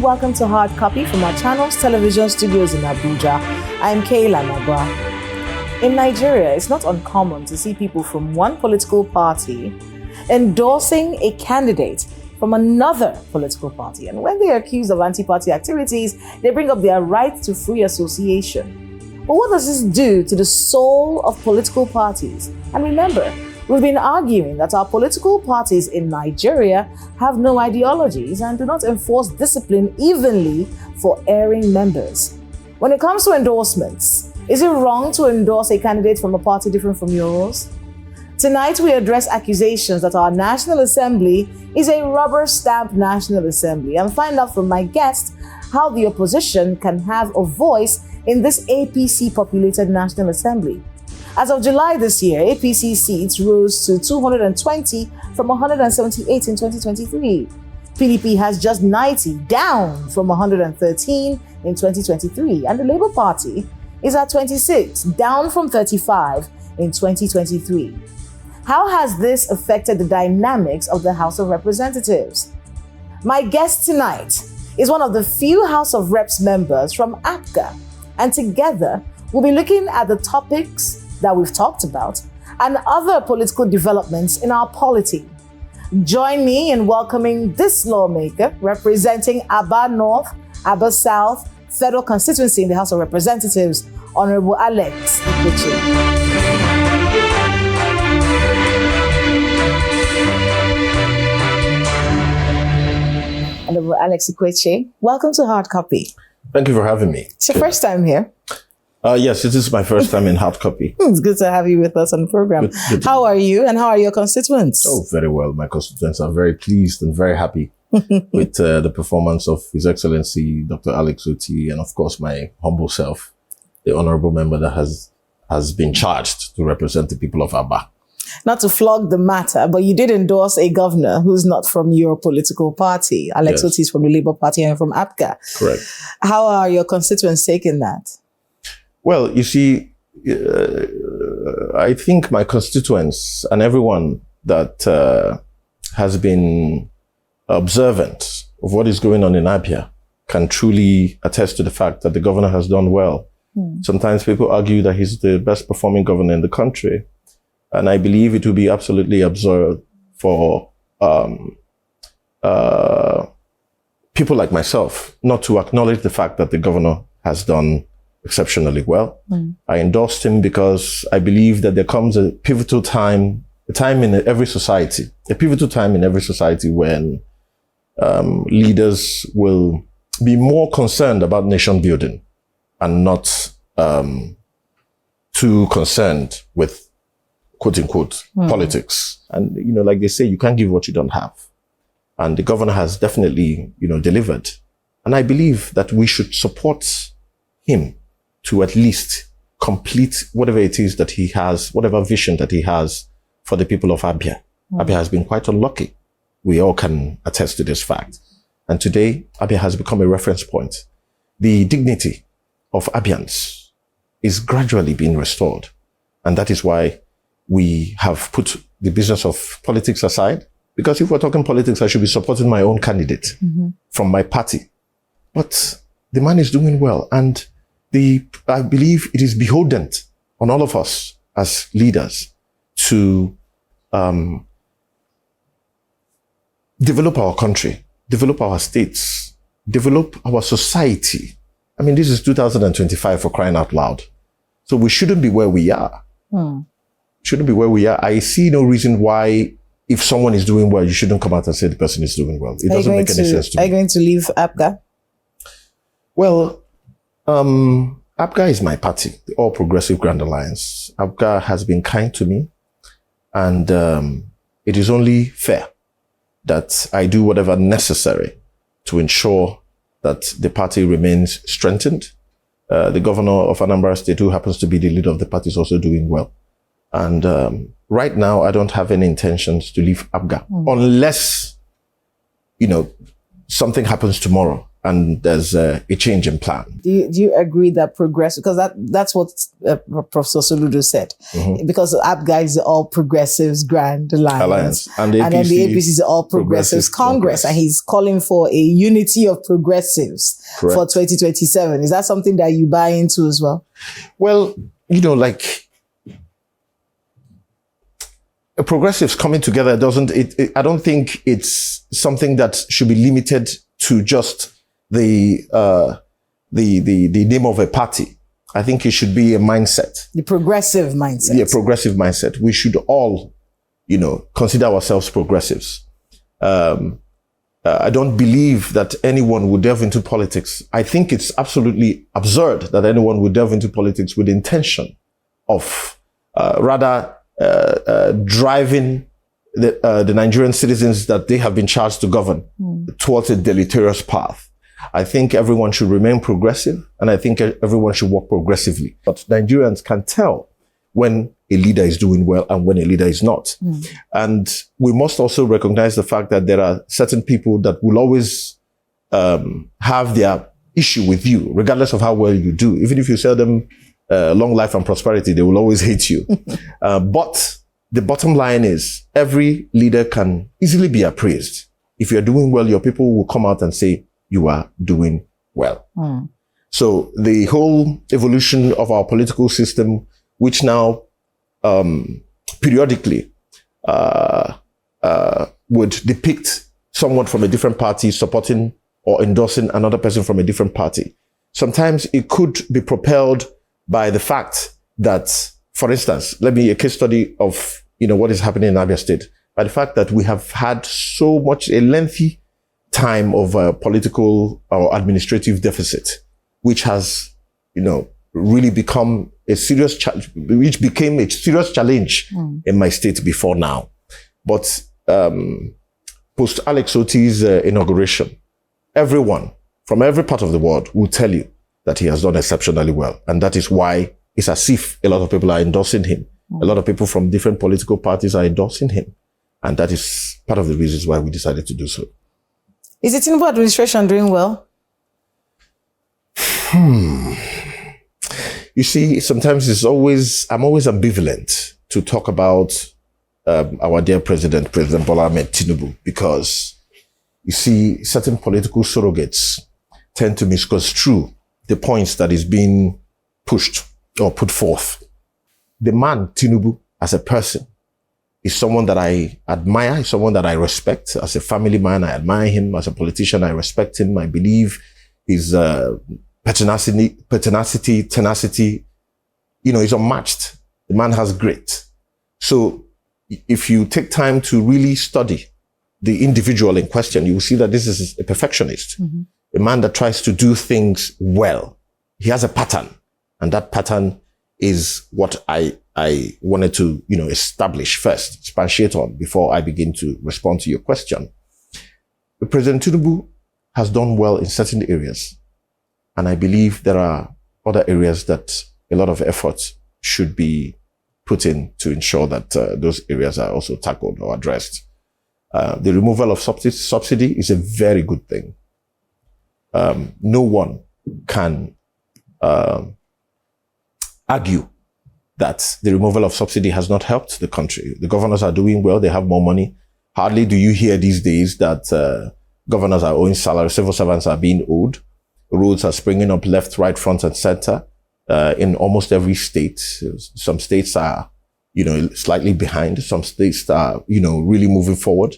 and welcome to Hard Copy from our channel's television studios in Abuja. I'm Kayla Nagwa. In Nigeria, it's not uncommon to see people from one political party endorsing a candidate from another political party. And when they are accused of anti-party activities, they bring up their right to free association. But what does this do to the soul of political parties? And remember, we've been arguing that our political parties in Nigeria have no ideologies and do not enforce discipline evenly for erring members. When it comes to endorsements, is it wrong to endorse a candidate from a party different from yours? Tonight, we address accusations that our National Assembly is a rubber stamp National Assembly and find out from my guest how the opposition can have a voice in this APC-populated National Assembly. As of July this year, APC seats rose to 220 from 178 in 2023. PDP has just 90, down from 113 in 2023. And the Labour Party is at 26, down from 35 in 2023. How has this affected the dynamics of the House of Representatives? My guest tonight is one of the few House of Reps members from APGA, and together we'll be looking at the topics that we've talked about and other political developments in our polity. Join me in welcoming this lawmaker representing Aba North, Abia South Federal Constituency in the House of Representatives, Honorable Alex Ikweche. Honorable Alex Ikweche, welcome to Hard Copy. Thank you for having me. It's your first time here. Yes, it is my first time in Hard Copy. It's good to have you with us on the program. Good how are you and how are your constituents? Oh, very well. My constituents are very pleased and very happy with the performance of His Excellency, Dr. Alex Oti, and of course, my humble self, the honorable member that has been charged to represent the people of Aba. Not to flog the matter, but you did endorse a governor who's not from your political party. Alex Oti is from the Labour Party and from APGA. Correct. How are your constituents taking that? Well, you see, I think my constituents and everyone that has been observant of what is going on in Abia can truly attest to the fact that the governor has done well. Sometimes people argue that he's the best performing governor in the country. And I believe it will be absolutely absurd for people like myself not to acknowledge the fact that the governor has done exceptionally well. I endorsed him because I believe that there comes a pivotal time, a time in every society, a pivotal time in every society when leaders will be more concerned about nation building and not too concerned with quote unquote politics. And, you know, like they say, you can't give what you don't have. And the governor has definitely, delivered. And I believe that we should support him to at least complete whatever it is that he has, whatever vision that he has for the people of Abia. Abia has been quite unlucky. We all can attest to this fact. And today, Abia has become a reference point. The dignity of Abians is gradually being restored. And that is why we have put the business of politics aside. Because if we're talking politics, I should be supporting my own candidate from my party. But the man is doing well. And I believe it is beholden on all of us as leaders to develop our country, develop our states, develop our society. I mean, this is 2025 for crying out loud. So we shouldn't be where we are. Shouldn't be where we are. I see no reason why, if someone is doing well, you shouldn't come out and say the person is doing well. It doesn't make any sense to me. Are you going to leave APGA? Well, APGA is my party, the All Progressive Grand Alliance. APGA has been kind to me, and it is only fair that I do whatever necessary to ensure that the party remains strengthened. The governor of Anambra State, who happens to be the leader of the party, is also doing well. And right now, I don't have any intentions to leave APGA unless, something happens tomorrow and there's a change in plan. Do you agree that progressive, because that's what Professor Soludo said, because APGA is all Progressives Grand Alliance. And then the APC is all Progressives Congress, and he's calling for a unity of progressives for 2027. Is that something that you buy into as well? Well, progressives coming together I don't think it's something that should be limited to just the name of a party. I think it should be a mindset. The progressive mindset. Yeah, progressive mindset. We should all, consider ourselves progressives. I don't believe that anyone would delve into politics. I think it's absolutely absurd that anyone would delve into politics with the intention of driving the Nigerian citizens that they have been charged to govern towards a deleterious path. I think everyone should remain progressive, and I think everyone should work progressively. But Nigerians can tell when a leader is doing well and when a leader is not. And we must also recognize the fact that there are certain people that will always have their issue with you, regardless of how well you do. Even if you sell them long life and prosperity, they will always hate you. But the bottom line is every leader can easily be appraised. If you're doing well, your people will come out and say, you are doing well. So the whole evolution of our political system, which now periodically would depict someone from a different party supporting or endorsing another person from a different party. Sometimes it could be propelled by the fact that, for instance, a case study of what is happening in Abia State, by the fact that we have had a lengthy time of political or administrative deficit, which has, really become a serious challenge, which became a serious challenge in my state before now. But post Alex Oti's inauguration, everyone from every part of the world will tell you that he has done exceptionally well. And that is why it's as if a lot of people are endorsing him. A lot of people from different political parties are endorsing him. And that is part of the reasons why we decided to do so. Is the Tinubu administration doing well? You see, sometimes I'm always ambivalent to talk about our dear President Bola Ahmed Tinubu, because you see, certain political surrogates tend to misconstrue the points that is being pushed or put forth. The man, Tinubu, as a person, is someone that I admire, is someone that I respect. As a family man, I admire him. As a politician, I respect him. I believe his tenacity, is unmatched. The man has grit. So if you take time to really study the individual in question, you will see that this is a perfectionist, a man that tries to do things well. He has a pattern, and that pattern is what I wanted to, establish first, expatiate on before I begin to respond to your question. President Tinubu has done well in certain areas, and I believe there are other areas that a lot of effort should be put in to ensure that those areas are also tackled or addressed. The removal of subsidy is a very good thing. No one can argue that the removal of subsidy has not helped the country. The governors are doing well. They have more money. Hardly do you hear these days that governors are owing salary, civil servants are being owed. Roads are springing up left, right, front, and center in almost every state. Some states are, slightly behind. Some states are, really moving forward.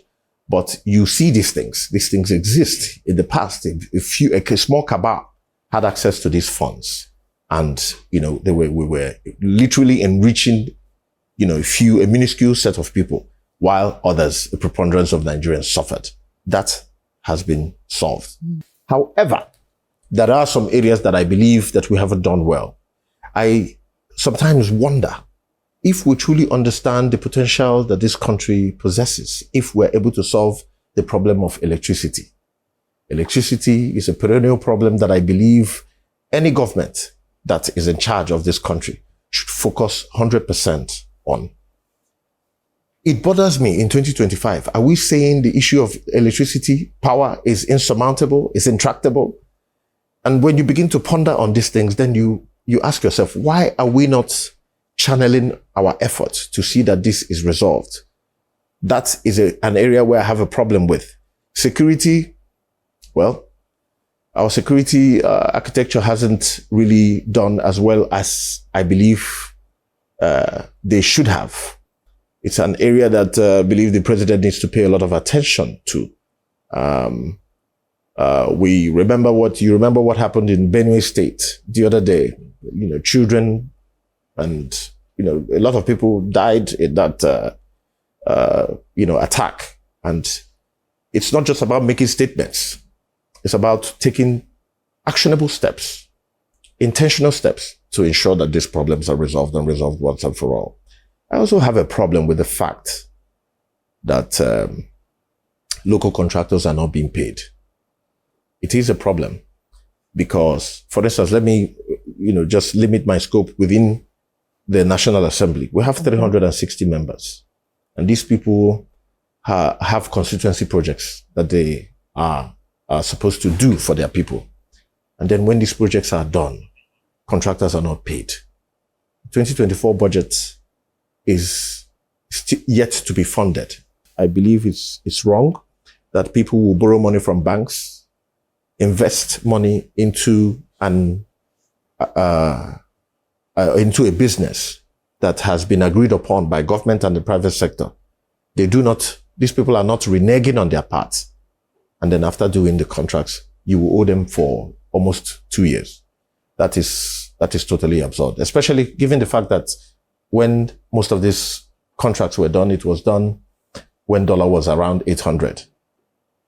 But you see these things. These things exist. In the past, a small cabal had access to these funds. And, we were literally enriching, a minuscule set of people, while others, a preponderance of Nigerians, suffered. That has been solved. However, there are some areas that I believe that we haven't done well. I sometimes wonder if we truly understand the potential that this country possesses, if we're able to solve the problem of electricity. Electricity is a perennial problem that I believe any government that is in charge of this country should focus 100% on. It bothers me in 2025. Are we saying the issue of electricity, power is insurmountable, is intractable? And when you begin to ponder on these things, then you ask yourself, why are we not channeling our efforts to see that this is resolved? That is an area where I have a problem with. Security, well, our security architecture hasn't really done as well as I believe they should have. It's an area that I believe the president needs to pay a lot of attention to. You remember what happened in Benue State the other day. Children and a lot of people died in that attack. And it's not just about making statements. It's about taking actionable steps, intentional steps to ensure that these problems are resolved and resolved once and for all. I also have a problem with the fact that local contractors are not being paid. It is a problem because, for instance, let me, just limit my scope within the National Assembly. We have 360 members, and these people have constituency projects that they are supposed to do for their people. And then when these projects are done, contractors are not paid. 2024 budget is yet to be funded. I believe it's wrong that people will borrow money from banks, invest money into a business that has been agreed upon by government and the private sector. These people are not reneging on their parts. And then after doing the contracts, you will owe them for almost 2 years. That is totally absurd, especially given the fact that when most of these contracts were done, it was done when dollar was around 800,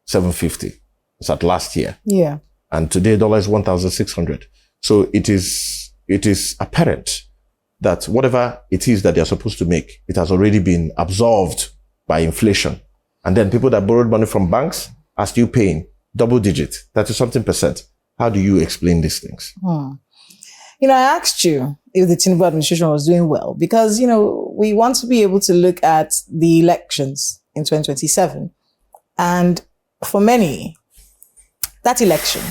750. It's at last year. Yeah. And today dollar is 1,600. So it is apparent that whatever it is that they're supposed to make, it has already been absorbed by inflation. And then people that borrowed money from banks are still paying double digit, 30-something%. How do you explain these things? I asked you if the Tinubu administration was doing well because, we want to be able to look at the elections in 2027. And for many, that election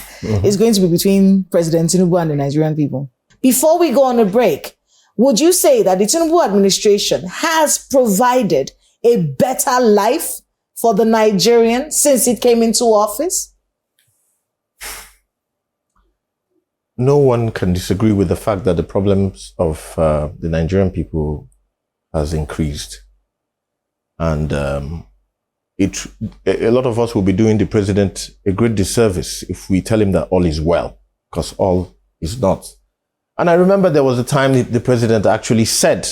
is going to be between President Tinubu and the Nigerian people. Before we go on a break, would you say that the Tinubu administration has provided a better life for the Nigerians since it came into office? No one can disagree with the fact that the problems of the Nigerian people has increased. And a lot of us will be doing the president a great disservice if we tell him that all is well, because all is not. And I remember there was a time the president actually said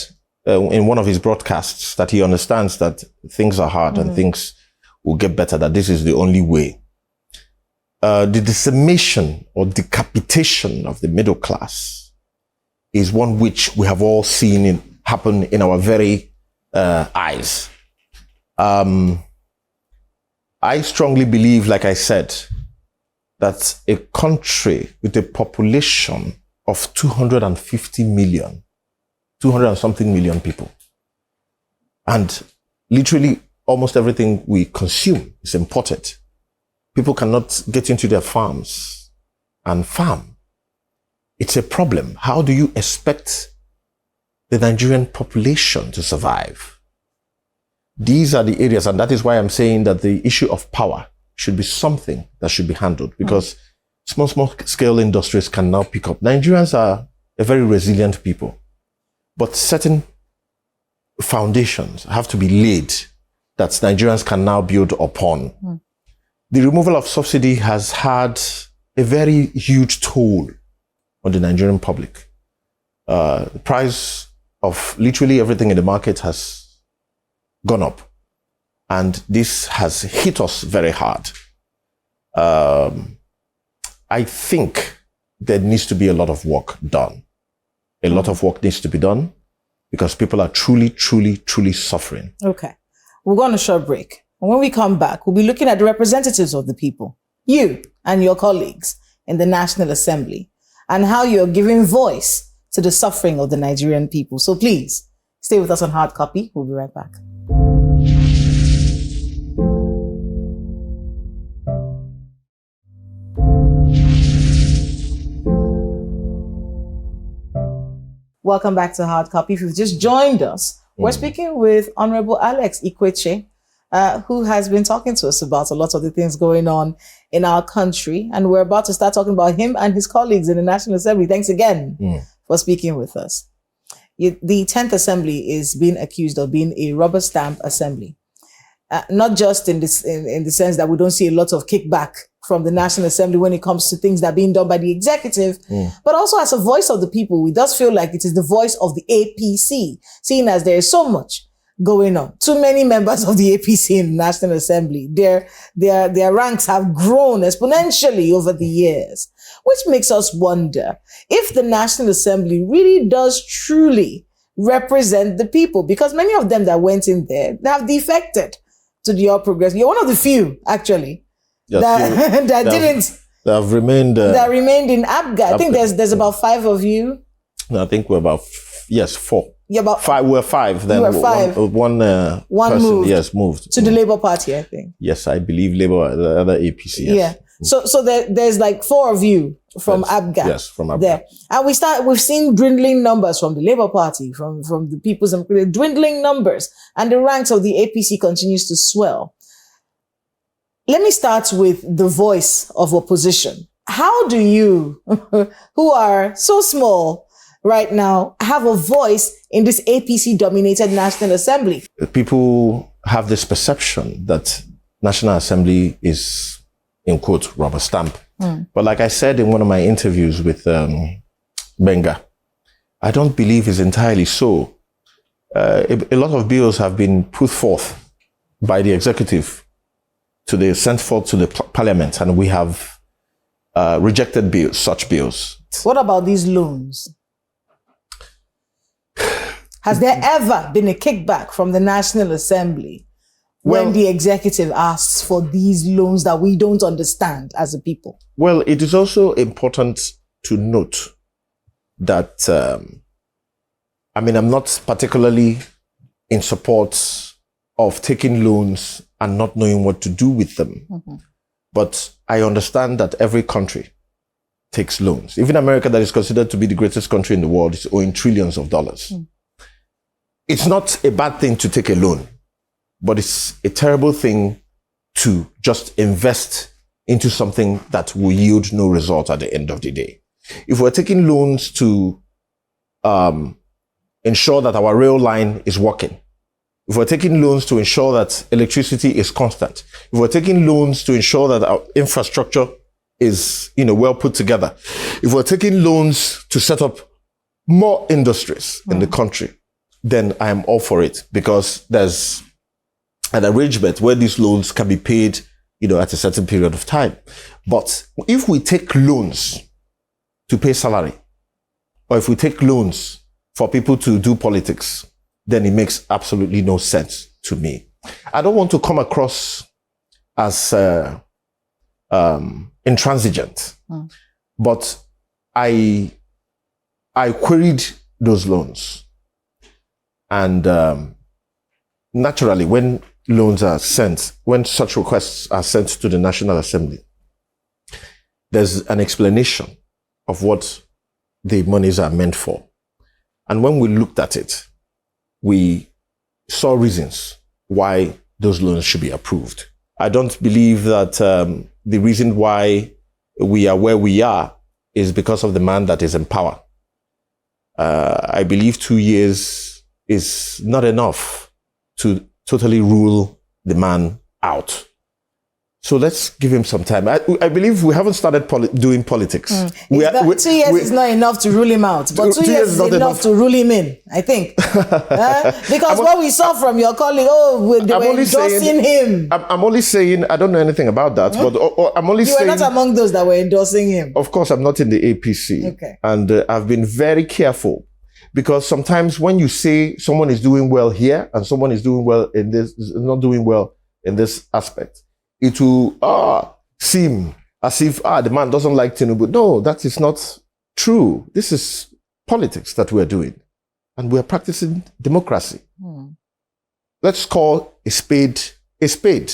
in one of his broadcasts that he understands that things are hard and things will get better, that this is the only way. The decimation or decapitation of the middle class is one which we have all seen happen in our very eyes. I strongly believe, like I said, that a country with a population of 250 million, 200 and something million people, and literally almost everything we consume is imported. People cannot get into their farms and farm. It's a problem. How do you expect the Nigerian population to survive? These are the areas, and that is why I'm saying that the issue of power should be something that should be handled, because small scale industries can now pick up. Nigerians are a very resilient people, but certain foundations have to be laid that Nigerians can now build upon. The removal of subsidy has had a very huge toll on the Nigerian public. The price of literally everything in the market has gone up, and this has hit us very hard. I think there needs to be a lot of work done. A lot of work needs to be done because people are truly suffering. Okay. We'll go on a short break. And when we come back, we'll be looking at the representatives of the people, you and your colleagues in the National Assembly, and how you're giving voice to the suffering of the Nigerian people. So please stay with us on Hard Copy. We'll be right back. Welcome back to Hard Copy. If you've just joined us, we're speaking with Honorable Alex Ikweche, who has been talking to us about a lot of the things going on in our country. And we're about to start talking about him and his colleagues in the National Assembly. Thanks again for speaking with us. The 10th Assembly is being accused of being a rubber stamp assembly. Not just in the sense that we don't see a lot of kickback from the National Assembly when it comes to things that are being done by the executive, but also as a voice of the people. We does feel like it is the voice of the APC, seeing as there is so much going on. Too many members of the APC in the National Assembly. Their ranks have grown exponentially over the years, which makes us wonder if the National Assembly really does truly represent the people, because many of them that went in there, they have defected to the All Progressive. You're one of the few, actually, that remained in Abga. I think there's about 5 of you. No, I think we're about 4. You're about 5. We're 5. Then you were 5. One person moved to the Labour Party, I think. Yes, I believe Labour, the other APC. Yes. Yeah. So there's like 4 of you from Abga. Yes, from Abga. There. And we've seen dwindling numbers from the Labour Party, from the People's Democratic, dwindling numbers, and the ranks of the APC continues to swell. Let me start with the voice of opposition. How do you, who are so small right now, have a voice in this APC-dominated National Assembly? People have this perception that National Assembly is, in quote, rubber stamp. But like I said in one of my interviews with Benga, I don't believe it's entirely so. A lot of bills have been put forth by the executive sent forth to the parliament, and we have rejected such bills. What about these loans? Has there ever been a kickback from the National Assembly when the executive asks for these loans that we don't understand as a people? Well, it is also important to note that, I'm not particularly in support of taking loans and not knowing what to do with them. But I understand that every country takes loans. Even America, that is considered to be the greatest country in the world, is owing trillions of dollars. It's not a bad thing to take a loan, but it's a terrible thing to just invest into something that will yield no result at the end of the day. If we're taking loans to ensure that our rail line is working, if we're taking loans to ensure that electricity is constant, if we're taking loans to ensure that our infrastructure is, well put together, if we're taking loans to set up more industries in the country, then I am all for it, because there's an arrangement where these loans can be paid, at a certain period of time. But if we take loans to pay salary, or if we take loans for people to do politics, then it makes absolutely no sense to me. I don't want to come across as intransigent, but I queried those loans. And naturally, when such requests are sent to the National Assembly, there's an explanation of what the monies are meant for. And when we looked at it, we saw reasons why those loans should be approved. I don't believe that the reason why we are where we are is because of the man that is in power. I believe 2 years is not enough to totally rule the man out. So let's give him some time. I believe we haven't started doing politics. 2 years is not enough to rule him out, but 2 years is enough to rule him in, I think. Because what we saw from your colleague, they were endorsing him. I'm only saying, I don't know anything about that, but I'm only saying... You were not among those that were endorsing him. Of course, I'm not in the APC. Okay. And I've been very careful, because sometimes when you say someone is doing well here and someone is doing well in this, is not doing well in this aspect, it will seem as if the man doesn't like Tinubu. No, that is not true. This is politics that we're doing, and we're practicing democracy. Let's call a spade a spade.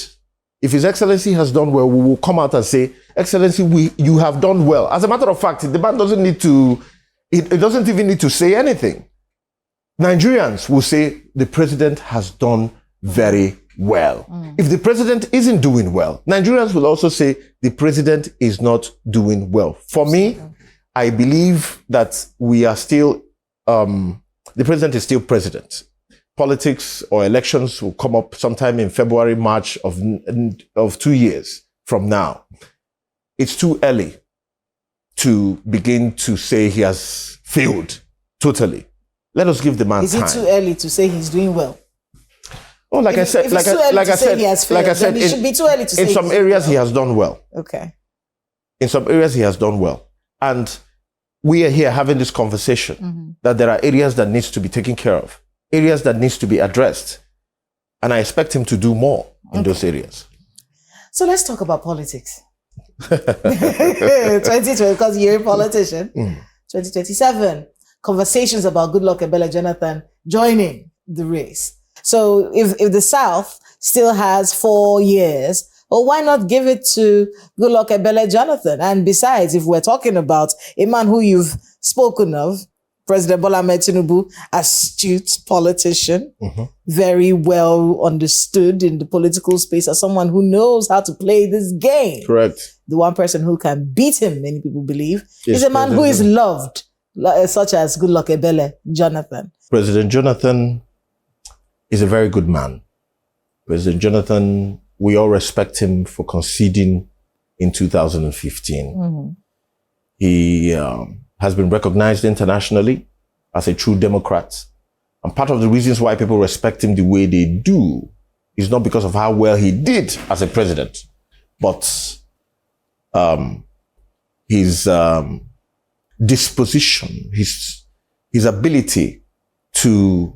If His Excellency has done well, we will come out and say, Excellency, you have done well. As a matter of fact, the man doesn't need to It doesn't even need to say anything. Nigerians will say the president has done very well. If the president isn't doing well, Nigerians will also say the president is not doing well. For me, I believe that we are still, the president is still president. Politics or elections will come up sometime in February, March of 2 years from now. It's too early to begin to say he has failed totally. Let us give the man time. Is it too early to say he's doing well? Oh, like I said, it should be too early to say. In some areas he has done well. Okay. In some areas he has done well, and we are here having this conversation that there are areas that needs to be taken care of, areas that needs to be addressed, and I expect him to do more in those areas. So let's talk about politics. 2020, because you're a politician. 2027, conversations about Goodluck Ebele Jonathan joining the race. So if the South still has 4 years, well, why not give it to Goodluck Ebele Jonathan? And besides, if we're talking about a man who you've spoken of, President Bola Ahmed Tinubu, astute politician, very well understood in the political space as someone who knows how to play this game. Correct. The one person who can beat him, many people believe, is a man who is loved, such as Goodluck Ebele Jonathan. President Jonathan is a very good man. President Jonathan, we all respect him for conceding in 2015. He has been recognized internationally as a true Democrat. And part of the reasons why people respect him the way they do is not because of how well he did as a president, but his disposition, his ability to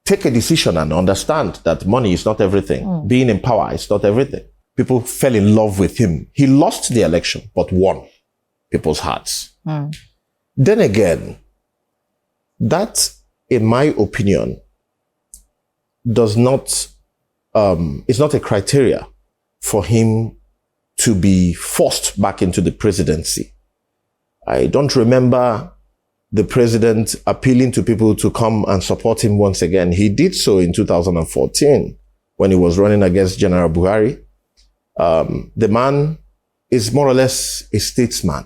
take a decision and understand that money is not everything. Being in power is not everything. People fell in love with him. He lost the election, but won people's hearts. Then again, that, in my opinion, is not a criteria for him to be forced back into the presidency. I don't remember the president appealing to people to come and support him once again. He did so in 2014 when he was running against General Buhari. The man is more or less a statesman.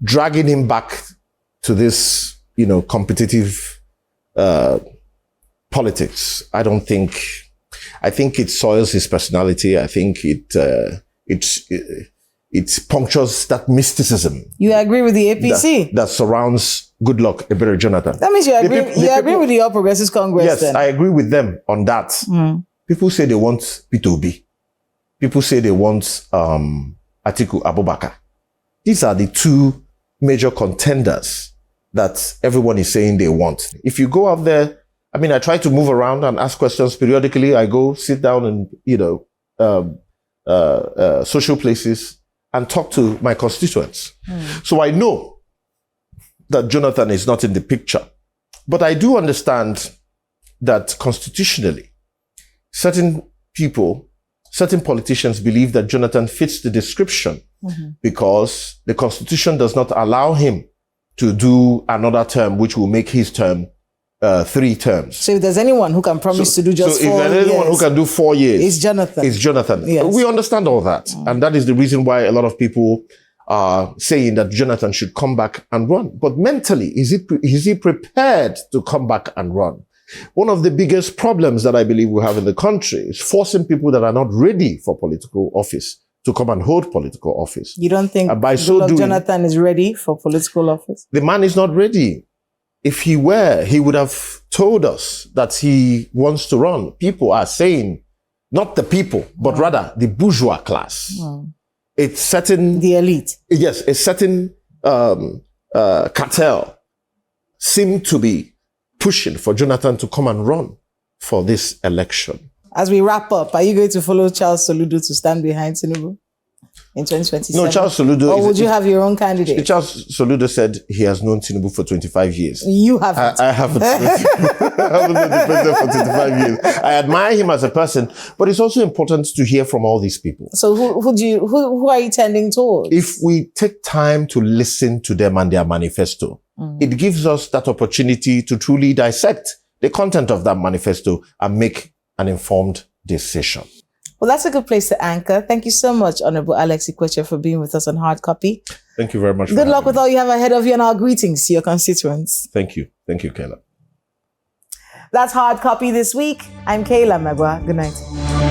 Dragging him back to this, competitive politics, I think it soils his personality. I think it punctures that mysticism. You agree with the APC? That surrounds Goodluck Ebele Jonathan. That means you agree with the All Progressives Congress. Yes, then. I agree with them on that. People say they want P2B. People say they want Atiku Abubakar. These are the two major contenders that everyone is saying they want. If you go out there, I try to move around and ask questions periodically. I go sit down in, social places and talk to my constituents. So I know that Jonathan is not in the picture. But I do understand that constitutionally, certain politicians believe that Jonathan fits the description because the Constitution does not allow him to do another term, which will make his term 3 terms. So if there's anyone who can promise to do just 4 years. If there's anyone who can do 4 years. It's Jonathan. It's Jonathan. Yes. We understand all that. And that is the reason why a lot of people are saying that Jonathan should come back and run. But mentally, is he prepared to come back and run? One of the biggest problems that I believe we have in the country is forcing people that are not ready for political office to come and hold political office. You don't think Jonathan is ready for political office? The man is not ready. If he were, he would have told us that he wants to run. People are saying, not the people, but rather the bourgeois class. It's certain... The elite. Yes, a certain cartel seem to be pushing for Jonathan to come and run for this election. As we wrap up, are you going to follow Charles Soludo to stand behind Tinubu in 2027? No, Charles Soludo. Or would you have your own candidate? Charles Soludo said he has known Tinubu for 25 years. You haven't. I haven't. I haven't known the president for 25 years. I admire him as a person, but it's also important to hear from all these people. So who are you tending towards? If we take time to listen to them and their manifesto, it gives us that opportunity to truly dissect the content of that manifesto and make an informed decision. Well, that's a good place to anchor. Thank you so much, Honorable Alex Ikweche, for being with us on Hard Copy. Thank you very much. Good luck with all you have ahead of you, and our greetings to your constituents. Thank you. Thank you, Kayla. That's Hard Copy this week. I'm Kayla Magwa. Good night.